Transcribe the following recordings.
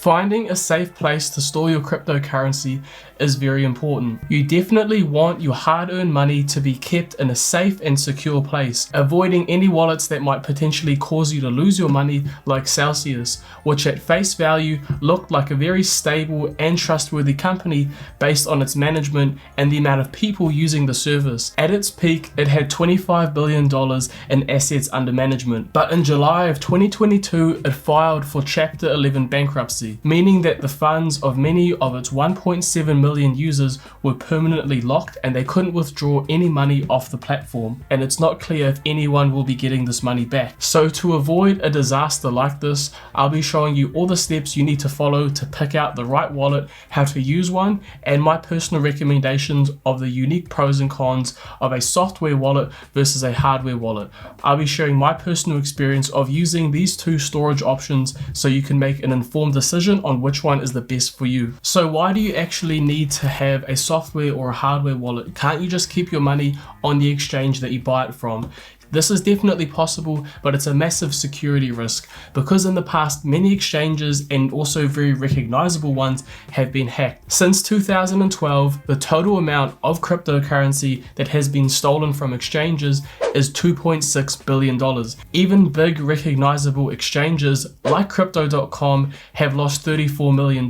Finding a safe place to store your cryptocurrency is very important. You definitely want your hard-earned money to be kept in a safe and secure place, avoiding any wallets that might potentially cause you to lose your money, like Celsius, which at face value looked like a very stable and trustworthy company based on its management and the amount of people using the service. At its peak, it had $25 billion in assets under management, but in July of 2022, it filed for Chapter 11 bankruptcy, meaning that the funds of many of its 1.7 million users were permanently locked and they couldn't withdraw any money off the platform, and it's not clear if anyone will be getting this money back. So to avoid a disaster like this, I'll be showing you all the steps you need to follow to pick out the right wallet, how to use one, and my personal recommendations of the unique pros and cons of a software wallet versus a hardware wallet. I'll be sharing my personal experience of using these two storage options so you can make an informed decision on which one is the best for you. So why do you actually need to have a software or a hardware wallet? Can't you just keep your money on the exchange that you buy it from? This is definitely possible, but it's a massive security risk because in the past, many exchanges and also very recognizable ones have been hacked. Since 2012, the total amount of cryptocurrency that has been stolen from exchanges is $2.6 billion. Even big recognizable exchanges like Crypto.com have lost $34 million,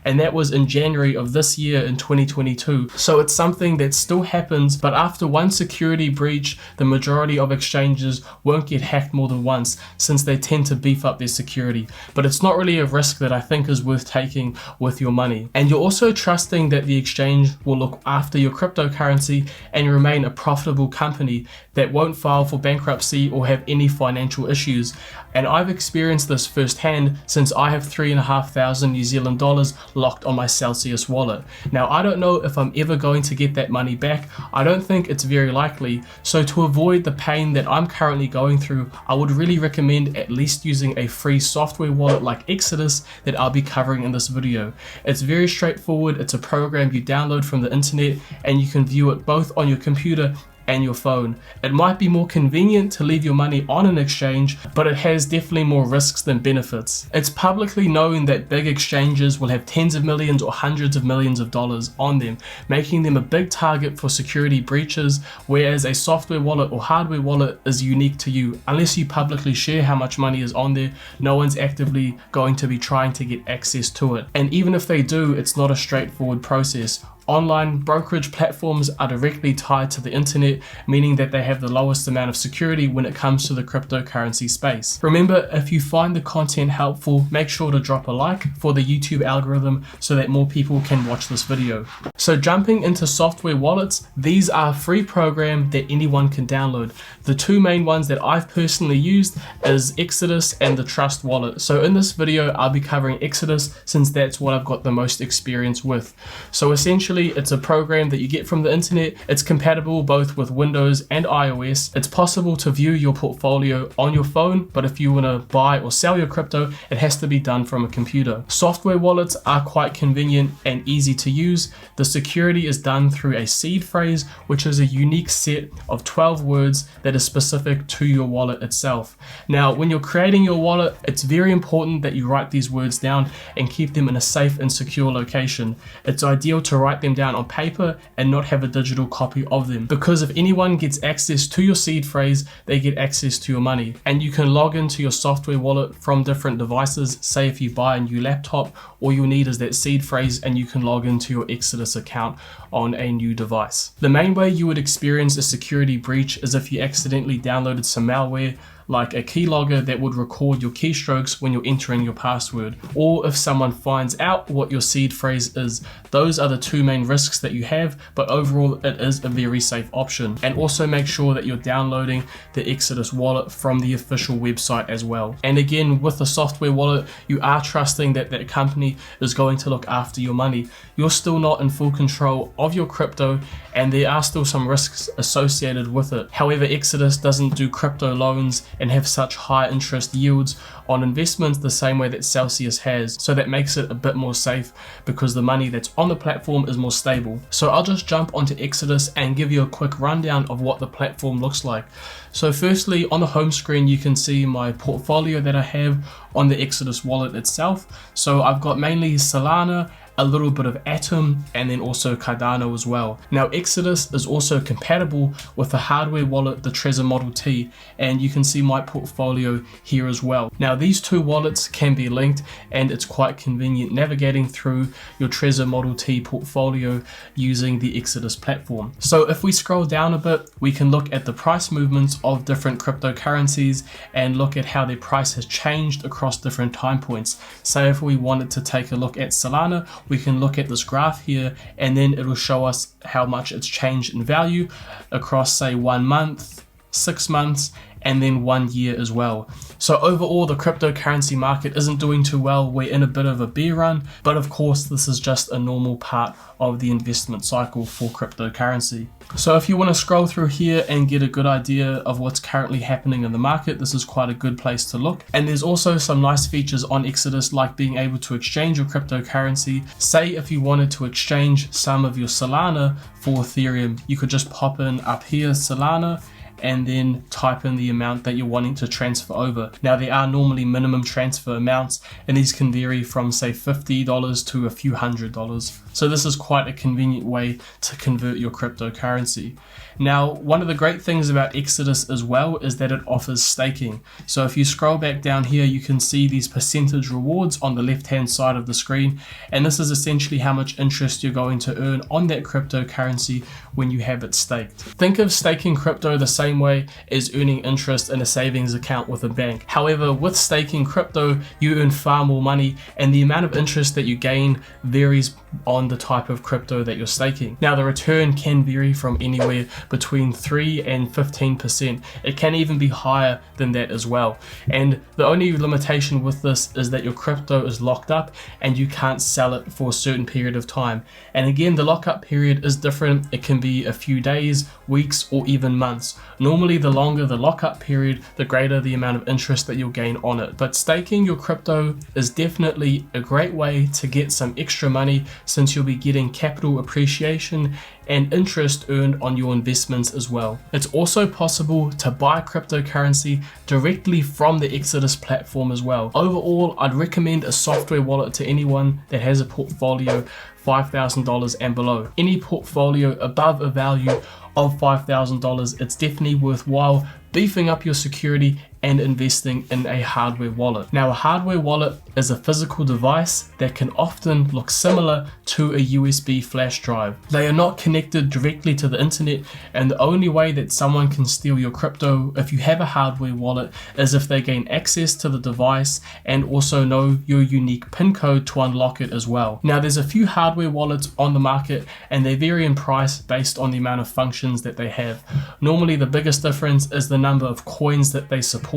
and that was in January of this year in 2022. So it's something that still happens, but after one security breach, the majority of exchanges won't get hacked more than once since they tend to beef up their security. But it's not really a risk that I think is worth taking with your money. And you're also trusting that the exchange will look after your cryptocurrency and remain a profitable company that won't file for bankruptcy or have any financial issues. And I've experienced this firsthand since I have $3,500 New Zealand dollars locked on my Celsius wallet. Now, I don't know if I'm ever going to get that money back. I don't think it's very likely. So to avoid the pain that I'm currently going through, I would really recommend at least using a free software wallet like Exodus that I'll be covering in this video. It's very straightforward. It's a program you download from the internet and you can view it both on your computer and your phone. It might be more convenient to leave your money on an exchange, but it has definitely more risks than benefits. It's publicly known that big exchanges will have tens of millions or hundreds of millions of dollars on them, making them a big target for security breaches, whereas a software wallet or hardware wallet is unique to you. Unless you publicly share how much money is on there, no one's actively going to be trying to get access to it. And even if they do, it's not a straightforward process. Online brokerage platforms are directly tied to the internet, meaning that they have the lowest amount of security when it comes to the cryptocurrency space. Remember, if you find the content helpful, make sure to drop a like for the YouTube algorithm so that more people can watch this video. So jumping into software wallets, these are a free program that anyone can download. The two main ones that I've personally used is Exodus and the Trust Wallet. So in this video, I'll be covering Exodus since that's what I've got the most experience with. So essentially, it's a program that you get from the internet. It's compatible both with Windows and iOS. It's possible to view your portfolio on your phone, but if you want to buy or sell your crypto, it has to be done from a computer. Software wallets are quite convenient and easy to use. The security is done through a seed phrase, which is a unique set of 12 words that is specific to your wallet itself. Now, when you're creating your wallet, it's very important that you write these words down and keep them in a safe and secure location. It's ideal to write them down on paper and not have a digital copy of them, because if anyone gets access to your seed phrase, they get access to your money. And you can log into your software wallet from different devices. Say if you buy a new laptop, all you need is that seed phrase and you can log into your Exodus account on a new device. The main way you would experience a security breach is if you accidentally downloaded some malware, like a keylogger that would record your keystrokes when you're entering your password, or if someone finds out what your seed phrase is. Those are the two main risks that you have, but overall it is a very safe option. And also make sure that you're downloading the Exodus wallet from the official website as well. And again, with the software wallet, you are trusting that that company is going to look after your money. You're still not in full control of your crypto, and there are still some risks associated with it. However, Exodus doesn't do crypto loans and have such high interest yields on investments the same way that Celsius has. So that makes it a bit more safe because the money that's on the platform is more stable. So I'll just jump onto Exodus and give you a quick rundown of what the platform looks like. So firstly, on the home screen, you can see my portfolio that I have on the Exodus wallet itself. So I've got mainly Solana, a little bit of Atom, and then also Cardano as well. Now Exodus is also compatible with the hardware wallet, the Trezor Model T, and you can see my portfolio here as well. Now these two wallets can be linked, and it's quite convenient navigating through your Trezor Model T portfolio using the Exodus platform. So if we scroll down a bit, we can look at the price movements of different cryptocurrencies and look at how their price has changed across different time points. So if we wanted to take a look at Solana, we can look at this graph here, and then it will show us how much it's changed in value across, say, 1 month, 6 months, and then 1 year as well. So overall, the cryptocurrency market isn't doing too well. We're in a bit of a bear run, but of course, this is just a normal part of the investment cycle for cryptocurrency. So if you want to scroll through here and get a good idea of what's currently happening in the market, this is quite a good place to look. And there's also some nice features on Exodus, like being able to exchange your cryptocurrency. Say if you wanted to exchange some of your Solana for Ethereum, you could just pop in up here, Solana, and then type in the amount that you're wanting to transfer over. Now there are normally minimum transfer amounts, and these can vary from say $50 to a few $100s. So this is quite a convenient way to convert your cryptocurrency. Now, one of the great things about Exodus as well is that it offers staking. So if you scroll back down here, you can see these percentage rewards on the left-hand side of the screen. And this is essentially how much interest you're going to earn on that cryptocurrency when you have it staked. Think of staking crypto the same way as earning interest in a savings account with a bank. However, with staking crypto, you earn far more money, and the amount of interest that you gain varies on the type of crypto that you're staking. Now, the return can vary from anywhere between 3 and 15%. It can even be higher than that as well. And the only limitation with this is that your crypto is locked up and you can't sell it for a certain period of time. And again, the lockup period is different. It can be a few days, weeks, or even months. Normally, the longer the lockup period, the greater the amount of interest that you'll gain on it. But staking your crypto is definitely a great way to get some extra money, since you'll be getting capital appreciation and interest earned on your investments as well. It's also possible to buy cryptocurrency directly from the Exodus platform as well. Overall, I'd recommend a software wallet to anyone that has a portfolio $5,000 and below. Any portfolio above a value of $5,000, it's definitely worthwhile beefing up your security and investing in a hardware wallet. Now, a hardware wallet is a physical device that can often look similar to a USB flash drive. They are not connected directly to the internet, and the only way that someone can steal your crypto if you have a hardware wallet is if they gain access to the device and also know your unique PIN code to unlock it as well. Now, there's a few hardware wallets on the market, and they vary in price based on the amount of functions that they have. Normally, the biggest difference is the number of coins that they support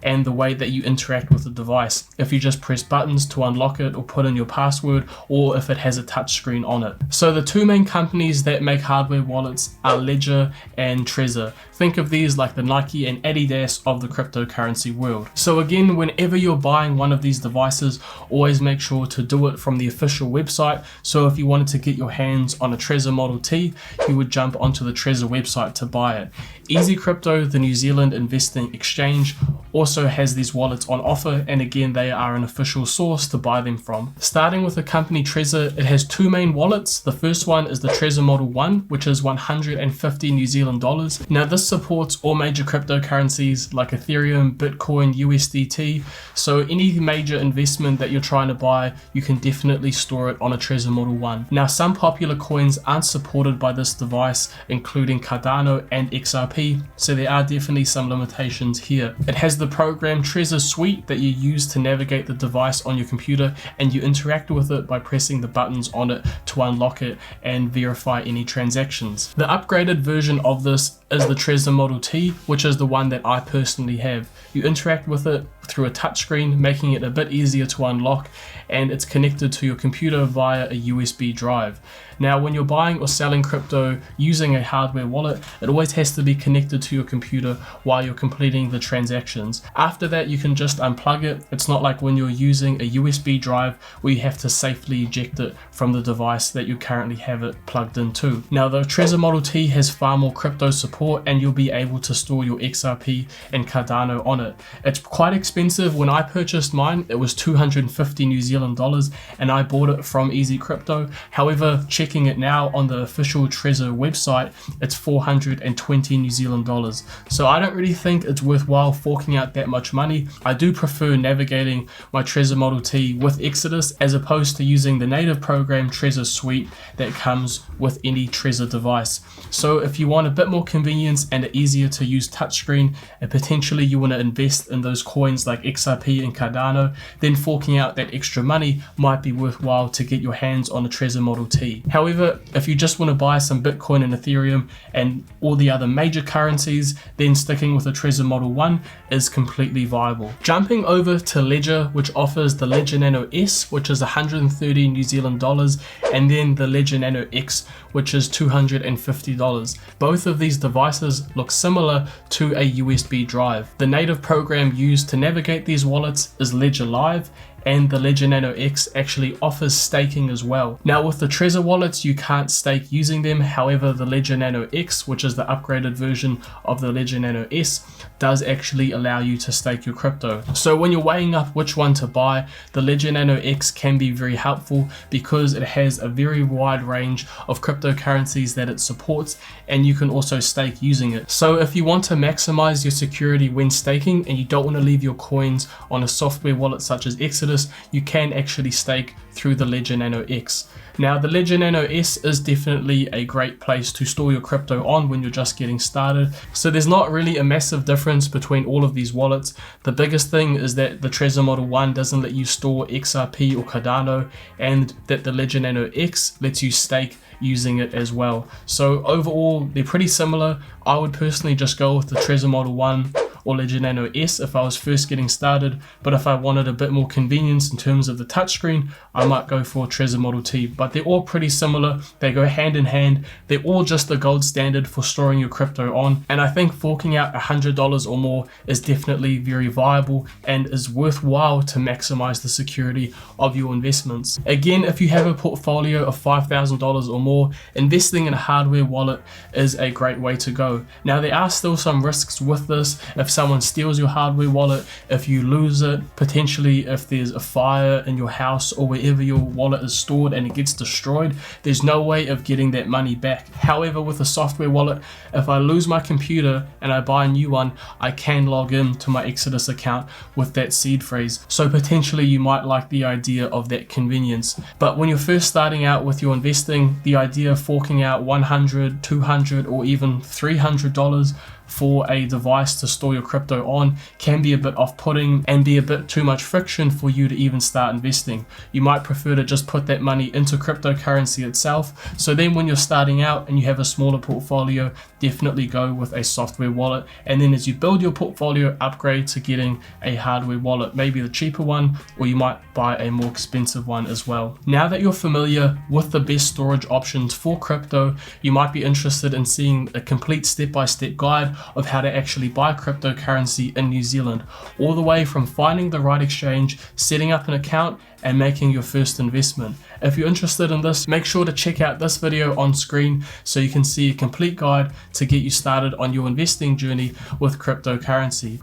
and the way that you interact with the device. If you just press buttons to unlock it or put in your password, or if it has a touch screen on it. So the two main companies that make hardware wallets are Ledger and Trezor. Think of these like the Nike and Adidas of the cryptocurrency world. So again, whenever you're buying one of these devices, always make sure to do it from the official website. So if you wanted to get your hands on a Trezor Model T, you would jump onto the Trezor website to buy it. Easy Crypto, the New Zealand investing exchange, also has these wallets on offer, and again, they are an official source to buy them from. Starting with the company Trezor, it has two main wallets. The first one is the Trezor Model 1, which is 150 New Zealand dollars. Now, this supports all major cryptocurrencies like Ethereum, Bitcoin, USDT. So any major investment that you're trying to buy, you can definitely store it on a Trezor Model 1. Now, some popular coins aren't supported by this device, including Cardano and XRP, so there are definitely some limitations here. It has the program Trezor Suite that you use to navigate the device on your computer, and you interact with it by pressing the buttons on it to unlock it and verify any transactions. The upgraded version of this is the Trezor Model T, which is the one that I personally have. You interact with it through a touchscreen, making it a bit easier to unlock, and it's connected to your computer via a USB drive. Now, when you're buying or selling crypto using a hardware wallet, it always has to be connected to your computer while you're completing the transactions. After that, you can just unplug it. It's not like when you're using a USB drive where you have to safely eject it from the device that you currently have it plugged into. Now, the Trezor Model T has far more crypto support, and you'll be able to store your XRP and Cardano on it. It's quite expensive. When I purchased mine, it was 250 New Zealand dollars, and I bought it from Easy Crypto. However, checking it now on the official Trezor website, it's 420 New Zealand dollars. So I don't really think it's worthwhile forking out that much money. I do prefer navigating my Trezor Model T with Exodus as opposed to using the native program Trezor Suite that comes with any Trezor device. So if you want a bit more convenience and an easier to use touchscreen, and potentially you want to invest in those coins like XRP and Cardano, then forking out that extra money might be worthwhile to get your hands on a Trezor Model T. However, if you just want to buy some Bitcoin and Ethereum and all the other major currencies, then sticking with a Trezor Model 1 is completely viable. Jumping over to Ledger, which offers the Ledger Nano S, which is 130 New Zealand dollars, and then the Ledger Nano X, which is $250. Both of these devices look similar to a USB drive. The native program used to navigate these wallets is Ledger Live, and the Ledger Nano X actually offers staking as well. Now, with the Trezor wallets, you can't stake using them. However, the Ledger Nano X, which is the upgraded version of the Ledger Nano S, does actually allow you to stake your crypto. So when you're weighing up which one to buy, the Ledger Nano X can be very helpful because it has a very wide range of cryptocurrencies that it supports, and you can also stake using it. So if you want to maximize your security when staking and you don't want to leave your coins on a software wallet such as Exodus, you can actually stake through the Ledger Nano X. Now, the Ledger Nano S is definitely a great place to store your crypto on when you're just getting started. So there's not really a massive difference between all of these wallets. The biggest thing is that the Trezor Model 1 doesn't let you store XRP or Cardano, and that the Ledger Nano X lets you stake using it as well. So overall, they're pretty similar. I would personally just go with the Trezor Model 1 or Ledger Nano S if I was first getting started, but if I wanted a bit more convenience in terms of the touchscreen, I might go for Trezor Model T. But they're all pretty similar. They go hand in hand. They're all just the gold standard for storing your crypto on, and I think forking out $100 or more is definitely very viable and is worthwhile to maximize the security of your investments. Again, if you have a portfolio of $5,000 or more, investing in a hardware wallet is a great way to go. Now, there are still some risks with this. If someone steals your hardware wallet, if you lose it, potentially if there's a fire in your house or wherever your wallet is stored and it gets destroyed, there's no way of getting that money back. However, with a software wallet, if I lose my computer and I buy a new one, I can log in to my Exodus account with that seed phrase. So potentially you might like the idea of that convenience. But when you're first starting out with your investing, the idea of forking out $100, $200, or even $300 for a device to store your crypto on can be a bit off-putting and be a bit too much friction for you to even start investing. You might prefer to just put that money into cryptocurrency itself. So then when you're starting out and you have a smaller portfolio, definitely go with a software wallet, and then as you build your portfolio, upgrade to getting a hardware wallet, maybe the cheaper one, or you might buy a more expensive one as well. Now that you're familiar with the best storage options for crypto, you might be interested in seeing a complete step-by-step guide of how to actually buy cryptocurrency in New Zealand, all the way from finding the right exchange, setting up an account, and making your first investment. If you're interested in this, make sure to check out this video on screen so you can see a complete guide to get you started on your investing journey with cryptocurrency.